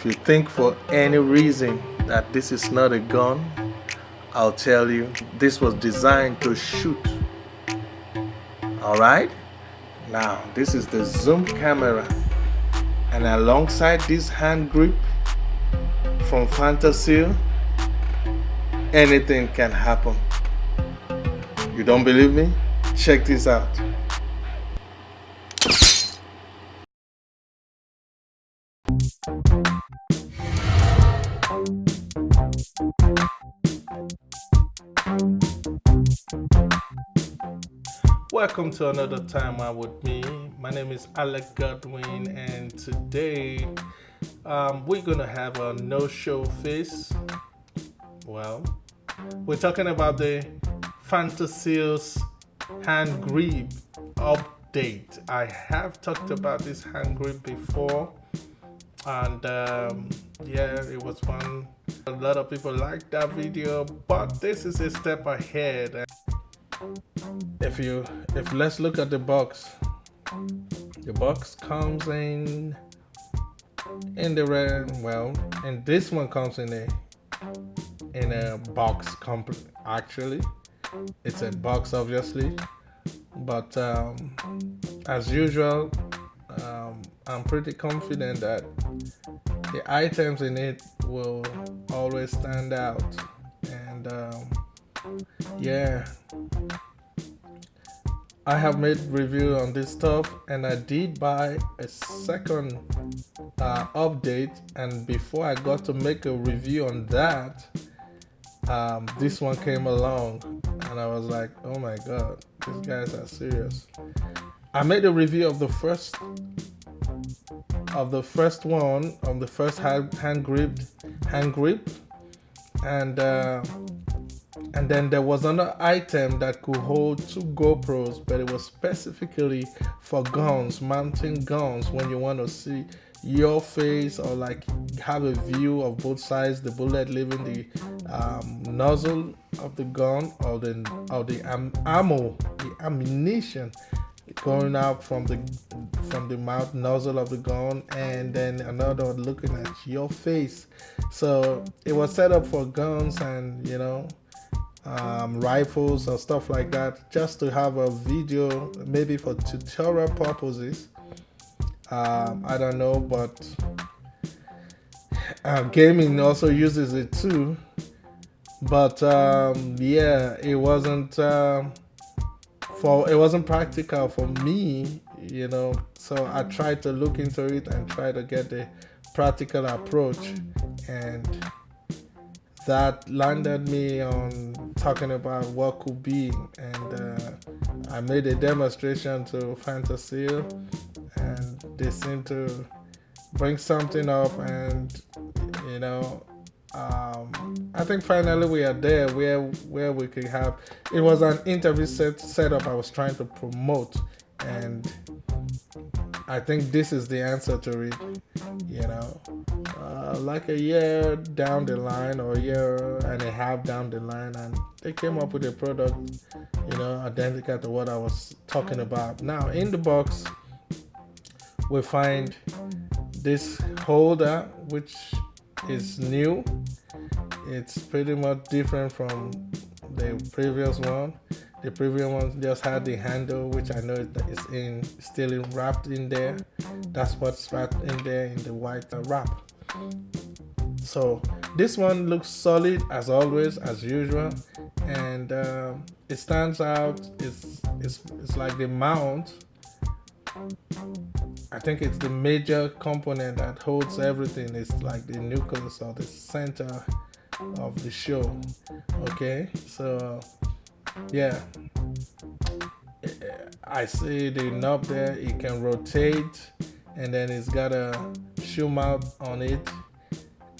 If you think for any reason that this is not a gun, I'll tell you, this was designed to shoot. Alright? Now, this is the zoom camera. And alongside this hand grip from Fantaseal, anything can happen. You don't believe me? Check this out. Welcome to another time out with me. My name is Alec Godwin, and today we're gonna have a no-show face. Well, we're talking about the Fantaseal's hand grip update. I have talked about this hand grip before, and yeah, it was fun. A lot of people liked that video, but this is a step ahead. If let's look at the box. The box comes in the red. Well, and this one comes in a box. Actually, it's a box, obviously, but as usual, I'm pretty confident that the items in it will always stand out. And yeah, I have made review on this stuff, and I did buy a second update, and before I got to make a review on that, this one came along, and I was like, oh my god, these guys are serious. I made a review of the first one, on the first hand grip, and then there was another item that could hold 2 GoPros, but it was specifically for guns, mounting guns when you want to see your face or like have a view of both sides, the bullet leaving the nozzle of the gun or the ammunition going out from the mouth nozzle of the gun, and then another one looking at your face. So it was set up for guns and rifles or stuff like that, just to have a video, maybe for tutorial purposes. I don't know, but gaming also uses it too. But yeah, it wasn't practical for me, so I tried to look into it and try to get the practical approach, and that landed me on talking about what could be. And I made a demonstration to Fantaseal, and they seem to bring something up, and I think finally we are there where we could have. It was an interview setup I was trying to promote, and I think this is the answer to it. Like a year down the line, or a year and a half down the line, and they came up with a product, identical to what I was talking about. Now in the box, we find this holder, which is new. It's pretty much different from the previous one. The previous one just had the handle, which I know is still wrapped in there. That's what's wrapped in there in the white wrap. So this one looks solid as always, as usual, and it stands out. It's like the mount. I think it's the major component that holds everything. It's like the nucleus or the center of the show. Okay, so yeah, I see the knob there. It can rotate, and then it's got a shoe mount on it.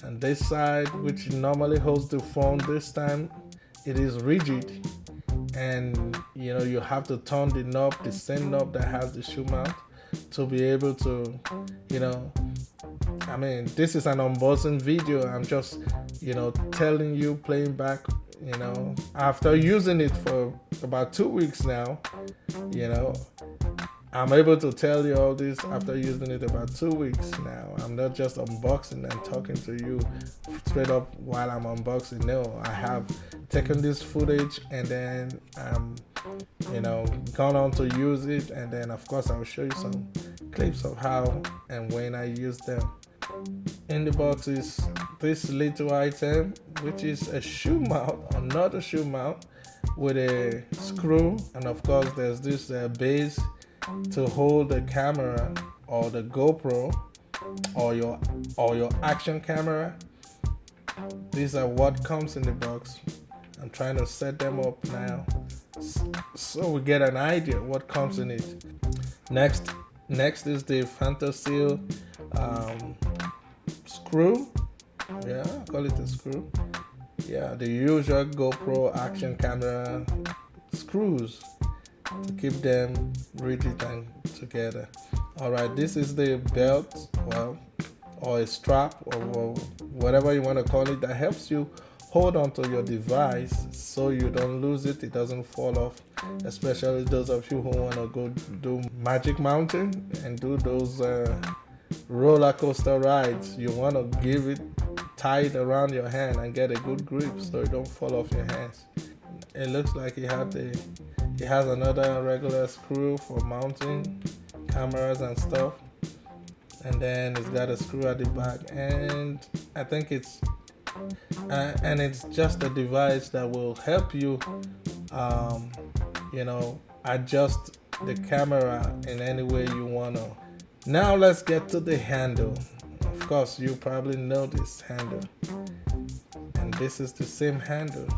And this side, which normally holds the phone, this time it is rigid, and you have to turn the knob, the same knob that has the shoe mount, to be able to, I mean, this is an unboxing video. I'm just, telling you, playing back, after using it for about 2 weeks now, I'm able to tell you all this after using it about 2 weeks now. I'm not just unboxing and talking to you straight up while I'm unboxing. No, I have taken this footage and then gone on to use it, and then of course I'll show you some clips of how and when I use them. In the box is this little item, which is a shoe mount, another shoe mount with a screw, and of course there's this base to hold the camera or the GoPro or your action camera. These are what comes in the box. I'm trying to set them up now so we get an idea what comes in it. Next is the Fantaseal screw. Yeah, I call it a screw. Yeah, the usual GoPro action camera screws to keep them rigid and together. Alright, this is the belt, well, or a strap, or whatever you want to call it, that helps you hold onto your device so you don't lose it, it doesn't fall off, especially those of you who want to go do Magic Mountain and do those roller coaster rides. You want to give it tied around your hand and get a good grip so it don't fall off your hands. It looks like it has another regular screw for mounting cameras and stuff, and then it's got a screw at the back, and I think it's just a device that will help you adjust the camera in any way you want to. Now let's get to the handle. Of course, you probably know this handle, and this is the same handle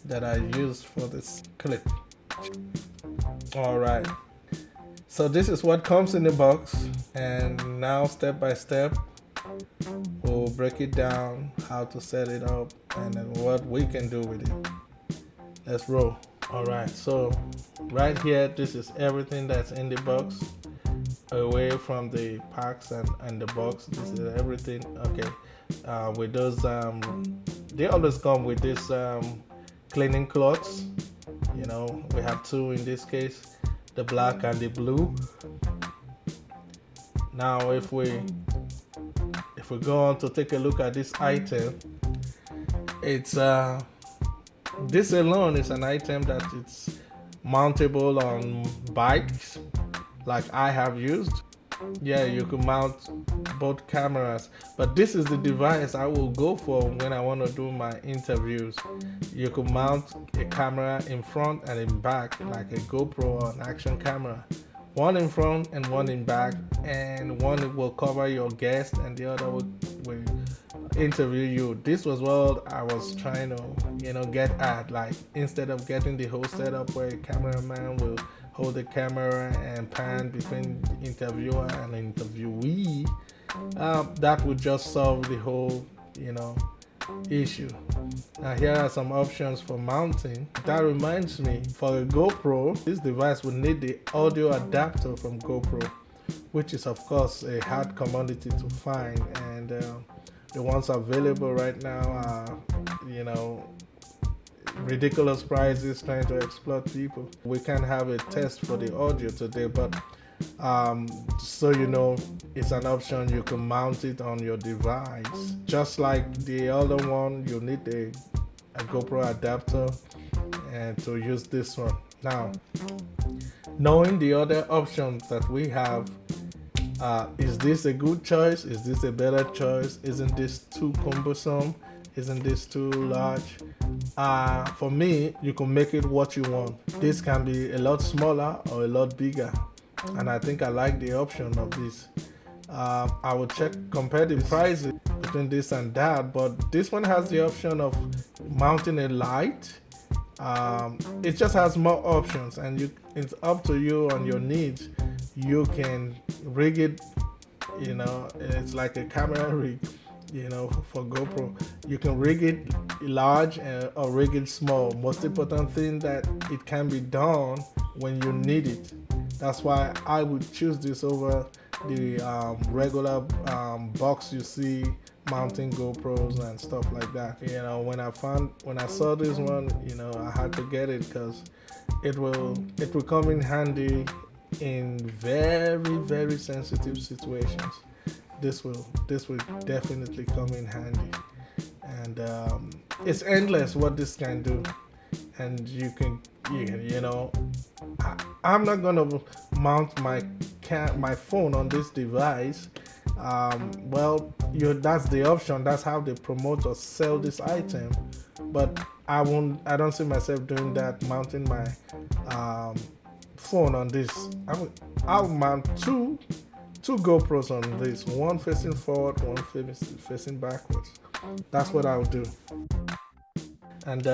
that I used for this clip. Alright, so this is what comes in the box, and now step by step we'll break it down, how to set it up, and then what we can do with it. Let's roll. Alright, so right here, this is everything that's in the box, away from the packs and the box. This is everything. Okay, with those they always come with this cleaning cloths. We have two in this case, the black and the blue. Now if we go on to take a look at this item, it's this alone is an item that it's mountable on bikes like I have used. Yeah, you can mount both cameras, but this is the device I will go for when I want to do my interviews. You can mount a camera in front and in back, like a GoPro or an action camera. One in front and one in back, and one will cover your guest and the other will interview you. This was what I was trying to get at, like instead of getting the whole setup where a cameraman will hold the camera and pan between the interviewer and interviewee, that would just solve the whole issue. Now here are some options for mounting. That reminds me, for a GoPro, this device will need the audio adapter from GoPro, which is of course a hard commodity to find, and the ones available right now are ridiculous prices, trying to exploit people. We can have a test for the audio today, but so it's an option. You can mount it on your device just like the other one. You need a GoPro adapter and to use this one. Now, knowing the other options that we have, is this a good choice? Is this a better choice? Isn't this too cumbersome? Isn't this too large? For me, you can make it what you want. This can be a lot smaller or a lot bigger, and I think I like the option of this. I will compare the prices between this and that, but this one has the option of mounting a light. It just has more options, and it's up to you on your needs. You can rig it, it's like a camera rig. For GoPro, you can rig it large or rig it small. Most important thing that it can be done when you need it. That's why I would choose this over the regular box you see mounting GoPros and stuff like that. When I saw this one, I had to get it because it will come in handy in very sensitive situations, this will definitely come in handy. And it's endless what this can do. And you know, I'm not gonna mount my phone on this device. Well, that's the option. That's how they promote or sell this item. But I don't see myself doing that. Mounting my phone on this. I'll mount two GoPros on this. One facing forward, one facing backwards. That's what I'll do. And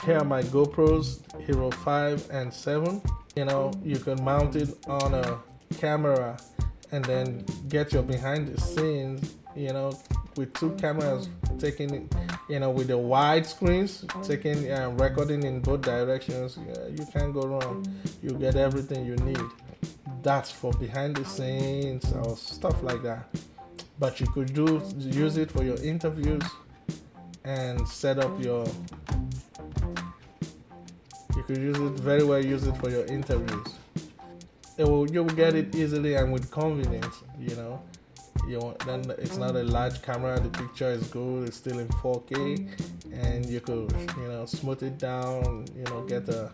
here are my GoPros, Hero 5 and 7. You know, you can mount it on a camera and then get your behind the scenes, you know, with two cameras taking it, you know, with the wide screens, taking recording in both directions. You can't go wrong. You get everything you need. That's for behind the scenes or stuff like that. But you could use it for your interviews and set up your. You could use it for your interviews. You will get it easily and with convenience. You know, then it's not a large camera. The picture is good. It's still in 4K, and you could smooth it down. You know, get a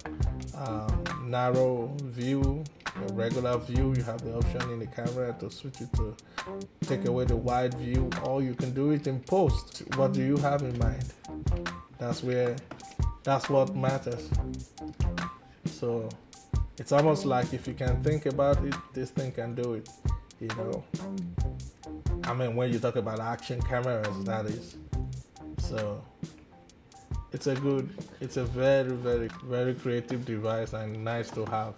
narrow view, a regular view. You have the option in the camera to switch it to take away the wide view, or you can do it in post. What do you have in mind? That's what matters. So it's almost like if you can think about it, this thing can do it. You know, I mean, when you talk about action cameras, that is. So it's a very creative device and nice to have.